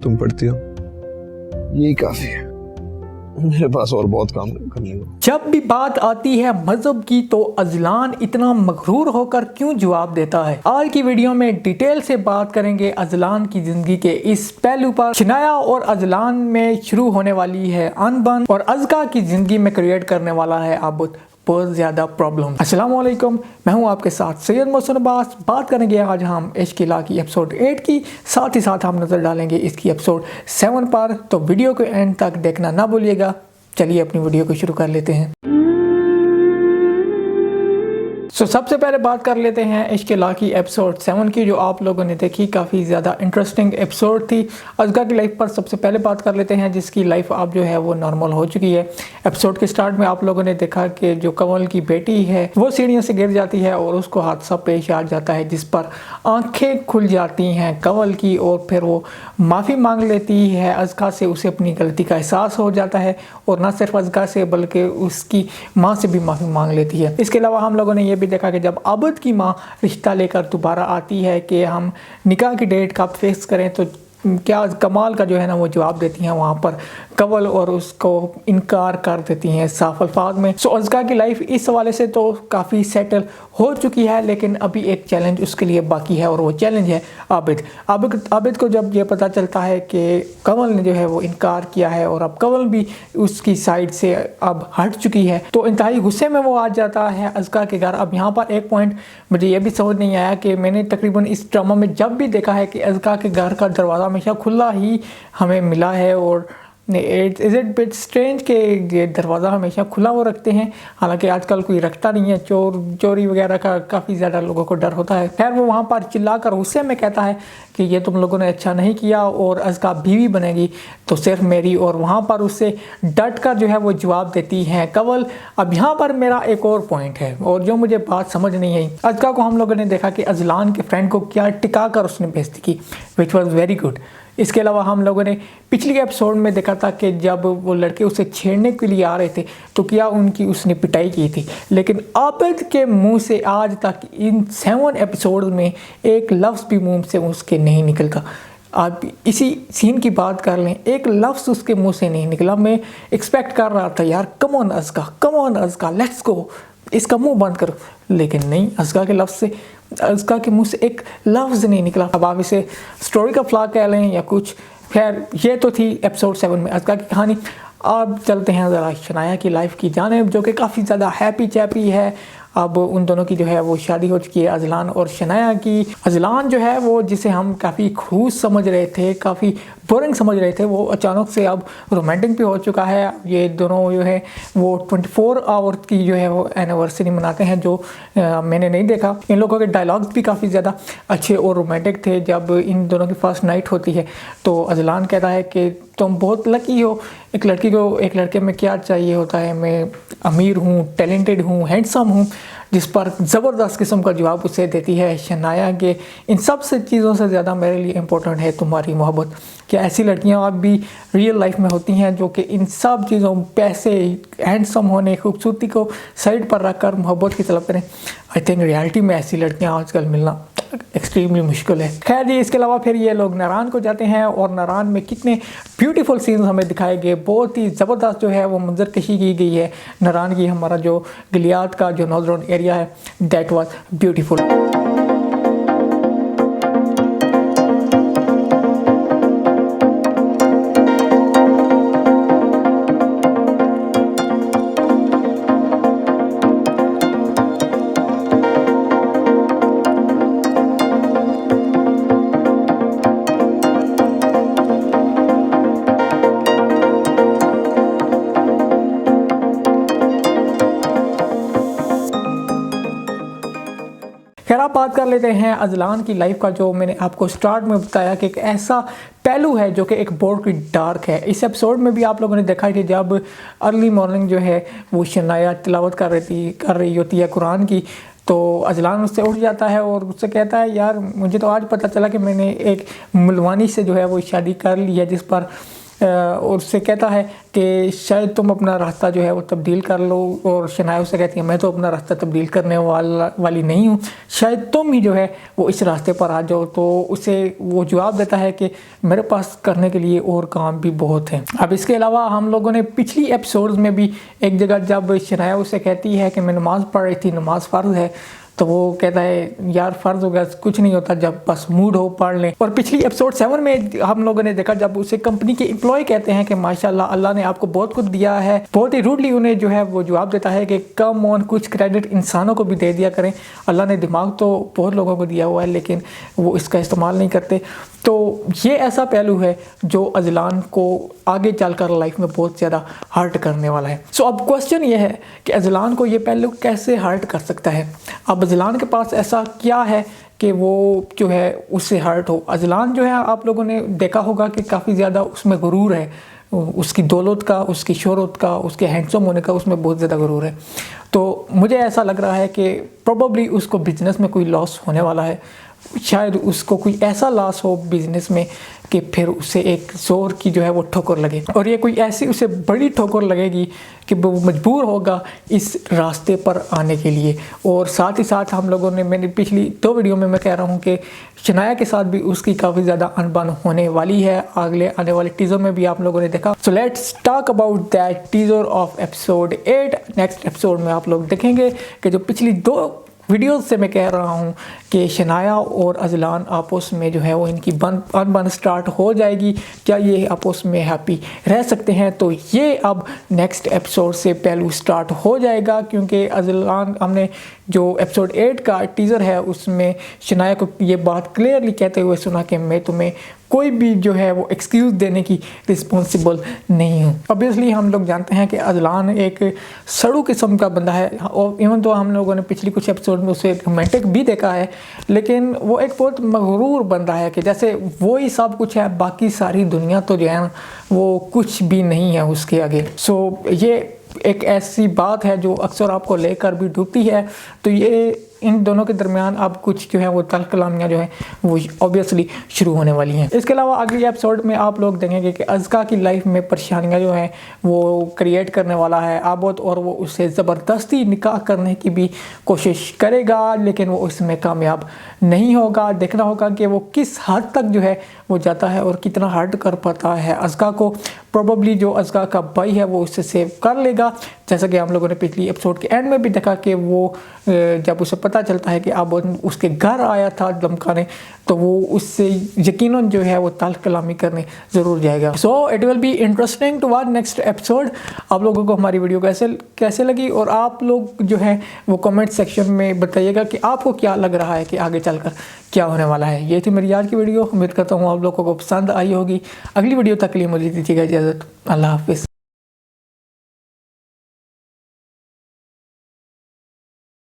तुम पढ़ती हो, यही काफी है, मेरे पास और बहुत काम करने को। जब भी बात आती है मजहब की तो अजलान इतना मगरूर होकर क्यों जवाब देता है। आज की वीडियो में डिटेल से बात करेंगे अजलान की जिंदगी के इस पहलू पर। शनाया और अजलान में शुरू होने वाली है अनबन और अज़का की जिंदगी में क्रिएट करने वाला है आबुद बहुत ज़्यादा प्रॉब्लम। अस्सलाम वालेकुम, मैं हूं आपके साथ सैयद मोहसिन अब्बास। बात करेंगे आज हम इश्क की लाकी एपिसोड 8 की, साथ ही साथ हम नज़र डालेंगे इसकी एपिसोड 7 पर। तो वीडियो को एंड तक देखना ना भूलिएगा। चलिए अपनी वीडियो को शुरू कर लेते हैं। सबसे पहले बात कर लेते हैं इश्क की लाकी एपिसोड 7 की, जो आप लोगों ने देखी। काफ़ी ज़्यादा इंटरेस्टिंग एपिसोड थी। अज़का की लाइफ पर सबसे पहले बात कर लेते हैं, जिसकी लाइफ अब जो है वो नॉर्मल हो चुकी है। एपिसोड के स्टार्ट में आप लोगों ने देखा कि जो कंवल की बेटी है वो सीढ़ियों से गिर जाती है और उसको हादसा पेश आ जाता है, जिस पर आंखें खुल जाती हैं कंवल की और फिर वो माफ़ी मांग लेती है अज़का से। उसे अपनी गलती का एहसास हो जाता है और ना सिर्फ अज़का से बल्कि उसकी माँ से भी माफ़ी मांग लेती है। इसके अलावा हम लोगों ने ये भी देखा कि जब आबद की माँ रिश्ता लेकर दोबारा आती है कि हम निकाह की डेट कब फिक्स करें, तो क्या कमाल का जो है ना वो जवाब देती हैं वहाँ पर कंवल और उसको इनकार कर देती हैं साफ अल्फाज में। सो अज़का की लाइफ इस हवाले से तो काफ़ी सेटल हो चुकी है, लेकिन अभी एक चैलेंज उसके लिए बाकी है और वो चैलेंज है आबिद को जब ये पता चलता है कि कंवल ने जो है वो इनकार किया है और अब कंवल भी उसकी साइड से अब हट चुकी है, तो इंतहाई गुस्से में वो आ जाता है अज़का के घर। अब यहाँ पर एक पॉइंट मुझे ये भी समझ नहीं आया कि मैंने तकरीबन इस ड्रामा में जब भी देखा है कि अज़का के घर का दरवाज़ा हमेशा खुला ही हमें मिला है और इज़ इट बिट स्ट्रेंज कि ये दरवाज़ा हमेशा खुला वो रखते हैं। हालांकि आजकल कोई रखता नहीं है, चोरी वगैरह का काफ़ी ज़्यादा लोगों को डर होता है। खैर वो वहाँ पर चिल्लाकर गुस्से में कहता है कि ये तुम लोगों ने अच्छा नहीं किया और अज़का बीवी बनेगी तो सिर्फ मेरी, और वहाँ पर उससे डट कर जो है वो जवाब देती हैं कंवल। अब यहाँ पर मेरा एक और पॉइंट है और जो मुझे बात समझ नहीं आई। अज़का को हम लोगों ने देखा कि अजलान के फ्रेंड को क्या टिका कर उसने बेइज्जती की, विच वॉज वेरी गुड। इसके अलावा हम लोगों ने पिछली एपिसोड में देखा था कि जब वो लड़के उसे छेड़ने के लिए आ रहे थे तो क्या उनकी उसने पिटाई की थी, लेकिन आबिद के मुंह से आज तक इन 7 एपिसोड में एक लफ्ज़ भी मुंह से उसके नहीं निकलता। आप इसी सीन की बात कर लें, एक लफ्ज़ उसके मुंह से नहीं निकला। मैं एक्सपेक्ट कर रहा था यार come on Azka let's go, इसका मुंह बंद करो, लेकिन नहीं, अज़का के लफ्ज़ से अज़का के मुंह से एक लफ्ज़ नहीं निकला। अब आप इसे स्टोरी का फ्लॉ कह लें या कुछ। खैर ये तो थी एपिसोड 7 में अज़का की कहानी। अब चलते हैं ज़रा शनाया की लाइफ की जानिब, जो कि काफ़ी ज़्यादा हैप्पी चैपी है। अब उन दोनों की जो है वो शादी हो चुकी है, अजलान और शनाया की। अजलान जो है वो जिसे हम काफ़ी खड़ूस समझ रहे थे, काफ़ी बोरिंग समझ रहे थे, वो अचानक से अब रोमांटिक भी हो चुका है। ये दोनों जो है वो 24 आवर की जो है वो एनिवर्सरी मनाते हैं, जो मैंने नहीं देखा। इन लोगों के डायलॉग्स भी काफ़ी ज़्यादा अच्छे और रोमांटिक थे। जब इन दोनों की फर्स्ट नाइट होती है तो अजलान कहता है कि तुम बहुत लकी हो, एक लड़की को एक लड़के में क्या चाहिए होता है, मैं अमीर हूँ, टैलेंटेड हूँ, हैंडसम हूँ। जिस पर ज़बरदस्त किस्म का जवाब उसे देती है शनाया के इन सब से चीज़ों से ज़्यादा मेरे लिए इम्पोर्टेंट है तुम्हारी मोहब्बत। क्या ऐसी लड़कियां अब भी रियल लाइफ में होती हैं जो कि इन सब चीज़ों, पैसे, हैंडसम होने, खूबसूरती को साइड पर रख कर मोहब्बत की तलब करें? आई थिंक रियलिटी में ऐसी लड़कियां आजकल मिलना एक्सट्रीमली मुश्किल है। खैर जी, इसके अलावा फिर ये लोग नारान को जाते हैं और नारान में कितने ब्यूटीफुल सीन्स हमें दिखाए गए। बहुत ही ज़बरदस्त जो है वो मंजर कशी की गई है नारान की। हमारा जो गिलियाद का जो नॉर्दर्न एरिया है, दैट वाज ब्यूटीफुल। खैर आप बात कर लेते हैं अजलान की लाइफ का, जो मैंने आपको स्टार्ट में बताया कि एक ऐसा पहलू है जो कि एक बहुत ही डार्क है। इस एपिसोड में भी आप लोगों ने देखा कि जब अर्ली मॉर्निंग जो है वो शनाया तिलावत कर रही होती है कुरान की, तो अजलान उससे उठ जाता है और उससे कहता है यार मुझे तो आज पता चला कि मैंने एक मुलवानी से जो है वो शादी कर ली है, जिस पर اور اس سے کہتا ہے کہ شاید تم اپنا راستہ جو ہے وہ تبدیل کر لو، اور شنایا اسے کہتی ہے میں تو اپنا راستہ تبدیل کرنے والی نہیں ہوں، شاید تم ہی جو ہے وہ اس راستے پر آ جاؤ۔ تو اسے وہ جواب دیتا ہے کہ میرے پاس کرنے کے لیے اور کام بھی بہت ہیں۔ اب اس کے علاوہ ہم لوگوں نے پچھلی ایپیسوڈز میں بھی ایک جگہ جب شنایا اسے کہتی ہے کہ میں نماز پڑھ رہی تھی، نماز فرض ہے، تو وہ کہتا ہے یار فرض ہو گیا کچھ نہیں ہوتا، جب بس موڈ ہو پڑھ لیں۔ اور پچھلی ایپیسوڈ 7 میں ہم لوگوں نے دیکھا جب اسے کمپنی کے امپلائی کہتے ہیں کہ ماشاءاللہ اللہ نے آپ کو بہت کچھ دیا ہے، بہت ہی روڈلی انہیں جو ہے وہ جواب دیتا ہے کہ کم آن کچھ کریڈٹ انسانوں کو بھی دے دیا کریں، اللہ نے دماغ تو بہت لوگوں کو دیا ہوا ہے لیکن وہ اس کا استعمال نہیں کرتے۔ تو یہ ایسا پہلو ہے جو اذلان کو آگے چل کر لائف میں بہت زیادہ ہرٹ کرنے والا ہے۔ سو اب کوسچن یہ ہے کہ اذلان کو یہ پہلو کیسے ہرٹ کر سکتا ہے؟ اب اذلان کے پاس ایسا کیا ہے کہ وہ جو ہے اس سے ہرٹ ہو؟ اذلان جو ہے آپ لوگوں نے دیکھا ہوگا کہ کافی زیادہ اس میں غرور ہے، اس کی دولت کا، اس کی شہرت کا، اس کے ہینڈسم ہونے کا اس میں بہت زیادہ غرور ہے۔ تو مجھے ایسا لگ رہا ہے کہ پروبیبلی اس کو بزنس میں کوئی لاس ہونے والا ہے، شاید اس کو کوئی ایسا لاس ہو بزنس میں کہ پھر اسے ایک زور کی جو ہے وہ ٹھوکر لگے، اور یہ کوئی ایسی اسے بڑی ٹھوکر لگے گی کہ وہ مجبور ہوگا اس راستے پر آنے کے لیے۔ اور ساتھ ہی ساتھ ہم لوگوں نے، میں نے پچھلی 2 ویڈیو میں کہہ رہا ہوں کہ شنایا کے ساتھ بھی اس کی کافی زیادہ انبن ہونے والی ہے، اگلے آنے والے ٹیزر میں بھی آپ لوگوں نے دیکھا۔ So let's talk about that teaser of episode 8۔ Next episode میں آپ لوگ دیکھیں گے کہ جو پچھلی 2 ویڈیوز سے میں کہہ رہا ہوں کہ شنایا اور اذلان آپس میں جو ہے وہ ان کی بن سٹارٹ ہو جائے گی، کیا یہ آپس میں ہیپی رہ سکتے ہیں؟ تو یہ اب نیکسٹ ایپیسوڈ سے پہلو سٹارٹ ہو جائے گا، کیونکہ اذلان، ہم نے جو ایپیسوڈ 8 کا ٹیزر ہے اس میں شنایا کو یہ بات کلیئرلی کہتے ہوئے سنا کہ میں تمہیں کوئی بھی جو ہے وہ ایکسکیوز دینے کی رسپانسبل نہیں ہوں۔ اوبیسلی ہم لوگ جانتے ہیں کہ اذلان ایک سڑو قسم کا بندہ ہے، اور ایون تو ہم لوگوں نے پچھلی کچھ ایپیسوڈ میں اسے رومانٹک بھی دیکھا ہے، لیکن وہ ایک بہت مغرور بندہ ہے کہ جیسے وہی سب کچھ ہے، باقی ساری دنیا تو جو ہے وہ کچھ بھی نہیں ہے اس کے آگے۔ سو یہ ایک ایسی بات ہے جو اکثر آپ کو لے کر بھی ڈوبتی ہے۔ تو یہ ان دونوں کے درمیان اب کچھ جو ہے وہ تلخ کلامیاں جو ہیں وہ اوبیسلی شروع ہونے والی ہیں۔ اس کے علاوہ اگلی ایپیسوڈ میں آپ لوگ دیکھیں گے کہ ازکا کی لائف میں پریشانیاں جو ہیں وہ کریٹ کرنے والا ہے عابد، اور وہ اسے زبردستی نکاح کرنے کی بھی کوشش کرے گا، لیکن وہ اس میں کامیاب نہیں ہوگا۔ دیکھنا ہوگا کہ وہ کس حد تک جو ہے وہ جاتا ہے اور کتنا ہرٹ کر پاتا ہے ازکا کو۔ پروبیبلی جو ازکا کا بھائی ہے وہ اسے سیو کر لے گا، جیسا کہ ہم لوگوں نے پچھلی ایپیسوڈ کے اینڈ میں بھی دیکھا کہ وہ جب اسے پتہ چلتا ہے کہ عابد اس کے گھر آیا تھا دھمکانے، تو وہ اس سے یقیناً جو ہے وہ تلخ کلامی کرنے ضرور جائے گا۔ So it will be interesting to watch next episode. آپ لوگوں کو ہماری ویڈیو کیسے لگی، اور آپ لوگ جو ہیں وہ کمنٹ سیکشن میں بتائیے گا کہ آپ کو کیا لگ رہا ہے کہ آگے چل کر کیا ہونے والا ہے۔ یہ تھی میری آج کی ویڈیو، امید کرتا ہوں آپ لوگوں کو پسند آئی ہوگی۔ اگلی ویڈیو تک کے لیے مجھے دیجیے گا اجازت، اللہ حافظ۔